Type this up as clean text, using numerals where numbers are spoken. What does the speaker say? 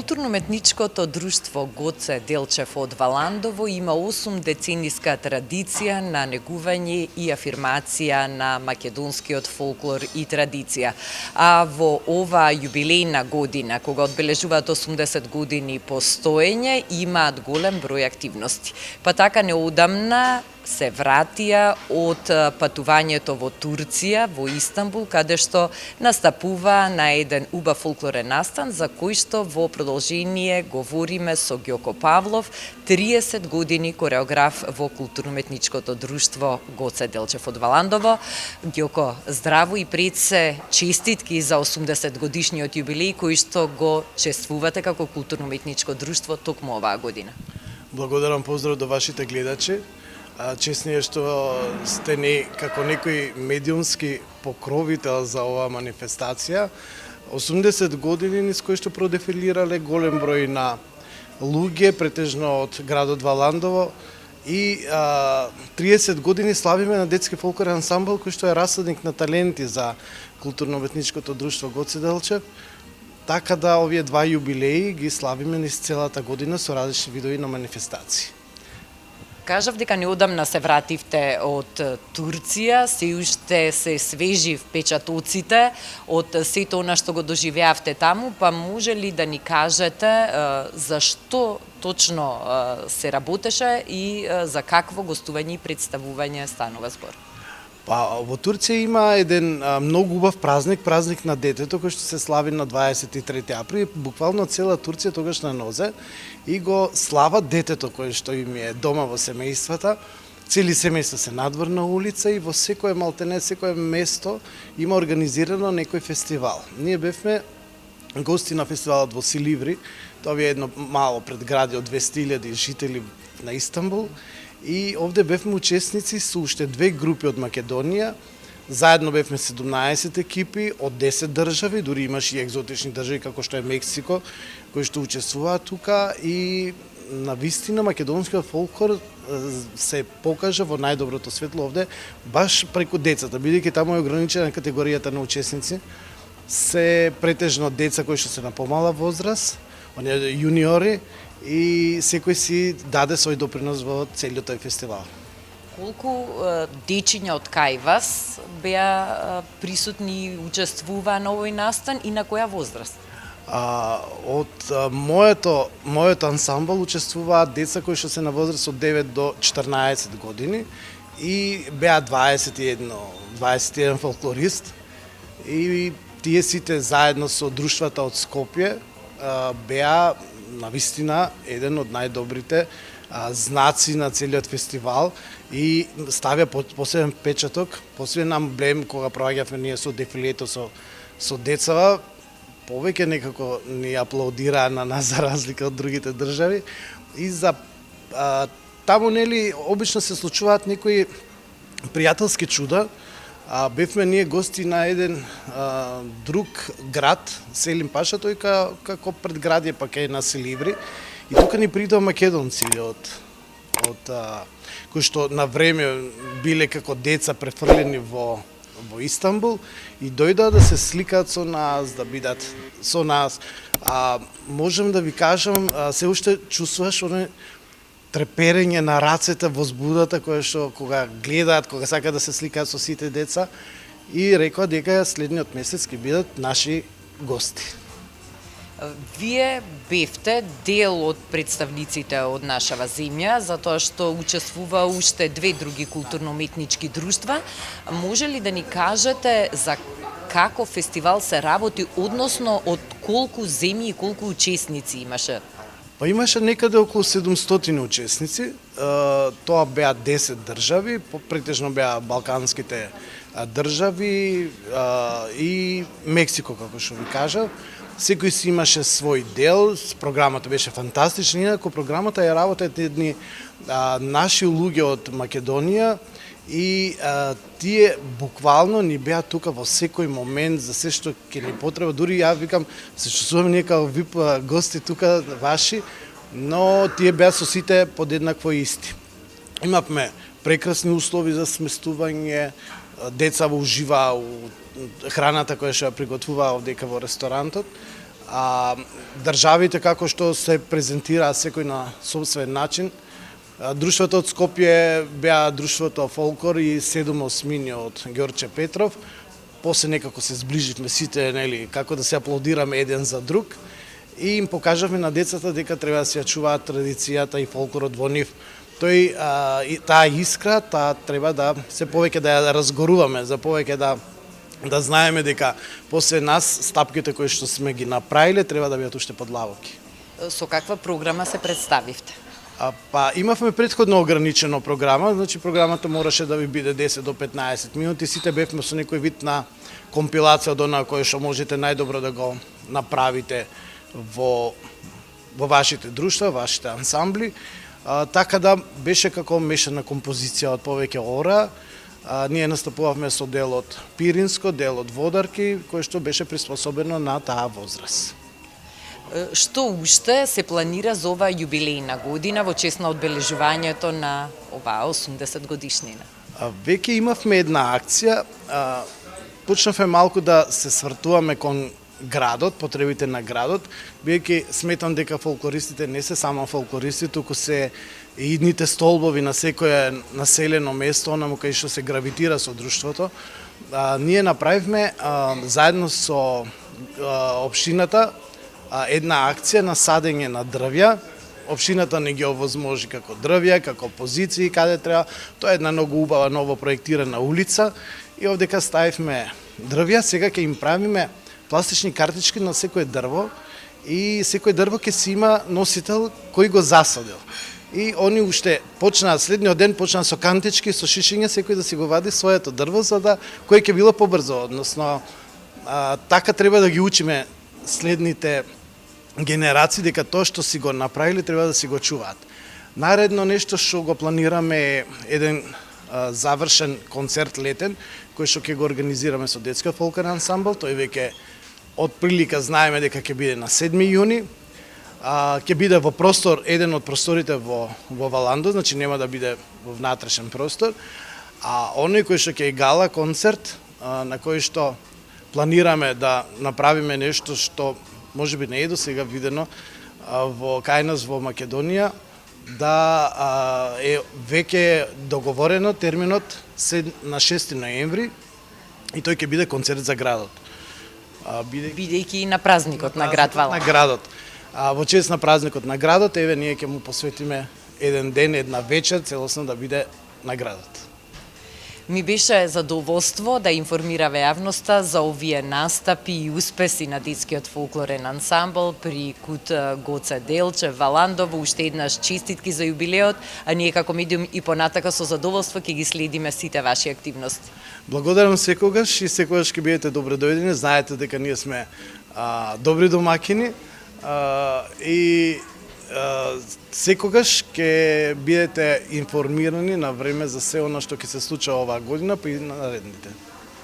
Културно-уметничкото друштво Гоце Делчев од Валандово има 8-децениска традиција на негување и афирмација на македонскиот фолклор и традиција. А во ова јубилејна година, кога одбележуваат 80 години постоење, имаат голем број активности. Па така неодамна се вратија од патувањето во Турција, во Истанбул, каде што настапува на еден убав фолклорен настан, за кој што во продолжение говориме со Ѓоко Павлов, 30 години кореограф во Културно-уметничкото друштво Гоце Делчев од Валандово. Ѓоко, здраво и пред се честитки за 80 годишниот јубилеј кој што го чествувате како Културно-уметничко друштво токму оваа година. Благодарам, поздрав до вашите гледачи. Честни е што сте како некој медиумски покровител за оваа манифестација. 80 години низ кои што продефилирале голем број на луѓе, претежно од градот Валандово, и 30 години славиме на детски фолклорен ансамбл кој што е расадник на таленти за Културно-уметничкото друштво Гоце Делчев. Така да овие два јубилеи ги славиме низ целата година со различни видови на манифестации. Кажав дека неодамна се вративте од Турција, се уште се свежи впечатоците од сето она што го доживеавте таму, па може ли да ни кажете зашто точно се работеше и за какво гостување и представување станува збор? Па, во Турција има еден многу убав празник на детето, кој што се слави на 23 април. Буквално цела Турција тогаш на нозе и го слават детето кој што им е дома во семејствата. Цели семејства се надвор на улица и во секое малтене, секое место има организирано некој фестивал. Ние бевме гости на фестивалот во Силиври, тоа е едно мало предградие од 200.000 жители на Истанбул. И овде бевме учесници со уште две групи од Македонија. Заедно бевме 17 екипи од 10 држави, дури имаш и екзотични држави како што е Мексико, кои што учествуваат тука, и на вистина македонскиот фолклор се покажа во најдоброто светло овде, баш преку децата, бидејќи таму е ограничена категоријата на учесници. Се претежно деца кои што се на помала возраст, оние јуниори, и секој си даде свој допринос во целиот тој фестивал. Колку дечиња од кај вас беа присутни и учествуваа на овој настан и на која возраст? Од мојот ансамбл учествуваат деца кои што се на возраст од 9 до 14 години и беа 21 фолклорист, и тие сите заедно со друштвата од Скопје беа навистина еден од најдобрите знаци на целиот фестивал и ставија посебен печаток, посебен амблем кога проаѓавме ние со дефилето со децава, повеќе некако ни аплаудираа на нас за разлика од другите држави. И за таму нели обично се случуваат некои пријателски чуда. Бевме ние гости на еден друг град, Селим Паша, тој како предградие пак е на Силиври, и тука ни придоа македонци од кои што на време биле како деца префрлени во Истанбул и дојдоа да се сликаат со нас, да бидат со нас. Можем да ви кажам, се уште чувствуваш оне треперење на рацете, возбудата која што кога гледаат, кога сакаат да се сликаат со сите деца, и рекоа дека следниот месец ќе бидат наши гости. Вие бевте дел од представниците од нашава земја, затоа што учествува уште две други културно-уметнички друштва. Може ли да ни кажете за како фестивал се работи, односно од колку земји и колку учесници имаше? Па имаше некаде околу 700 учесници, тоа беа 10 држави, претежно беа балканските држави и Мексико, како што ви кажав. Секој си имаше свој дел, програмата беше фантастична, инаку програмата ја работат едни наши луѓе од Македонија, и тие буквално ни беа тука во секој момент за се што ќе ни потреба. Дури ја викам, се чувствувам ние како вип гости тука ваши, но тие беа со сите подеднакво исти. Имавме прекрасни услови за сместување, деца уживаа храната која што ја приготвуваа овдека во ресторантот. државите како што се презентираа секој на собствен начин. Друштвото од Скопје беа друштвото Фолклор и 7 осмини од Ѓорче Петров. После некако се зближивме сите, нели, како да се аплодираме еден за друг и им покажавме на децата дека треба да се ја чуваат традицијата и фолклорот во нив. Таа искра, таа треба да се повеќе да ја разгоруваме, за повеќе да знаеме дека после нас стапките кои што сме ги направиле треба да бидат уште подлабоки. Со каква програма се представивте? Имавме претходно ограничено програма, значи програмата мораше да ви биде 10 до 15 минути, сите бевме со некој вид на компилација од она кој што можете најдобро да го направите во вашите друштва, вашите ансамбли, така да беше како мешана композиција од повеќе ора. Ние настапувавме со делот пиринско, делот водарки, кој што беше приспособено на таа возраст. Што уште се планира за оваа јубилејна година во чест на одбележувањето на оваа 80 годишнина? Веќе имавме една акција, почнавме малку да се свртуваме кон градот, потребите на градот, бидејќи сметам дека фолклористите не се само фолклористи, туку се и идните столбови на секое населено место, онаму кај што се гравитира со друштвото. Ние направивме заедно со општината една акција на садење на дрвја. Општината не ги овозможи како дрвја, како позиции каде треба. Тоа е една многу убава ново проектирана улица и овдека ставивме дрвја, сега ќе им правиме пластични картички на секое дрво и секој дрво ќе си има носител кој го засадил. И они уште почнаа следниот ден почнаа со кантички, со шишиња, секој да си го вади своето дрво за да кој ќе било побрзо, односно така треба да ги учиме следните генерации дека тоа што си го направиле треба да си го чуваат. Наредно нешто што го планираме е еден завршен концерт летен кој што ќе го организираме со детскиот фолклорен ансамбл. Тој веќе од прилика знаеме дека ќе биде на 7 јуни. Ќе биде во простор, еден од просторите во Валандо, значи нема да биде во внатрешен простор. Оној кој што ќе е гала концерт на кој што планираме да направиме нешто што можеби не е до сега видено кај нас во Македонија, да е веќе договорено терминот на 6 ноември и тој ќе биде концерт за градот. Бидејќи на празникот на град Валандо. На градот. Во чест на празникот на градот, еве ние ќе му посветиме еден ден, една вечер, целосно да биде на градот. Ми беше задоволство да информираве јавноста за овие настапи и успеси на детскиот фолклорен ансамбл при Кут Гоце Делчев Валандово. Уште еднаш честитки за јубилеот, а ние како медиум и понатака со задоволство ќе ги следиме сите ваши активности. Благодарам секогаш и секогаш ќе бидете добре дојдени. Знаете дека ние сме добри домакини и секогаш ќе бидете информирани на време за се она што ќе се случува оваа година, па и на наредните.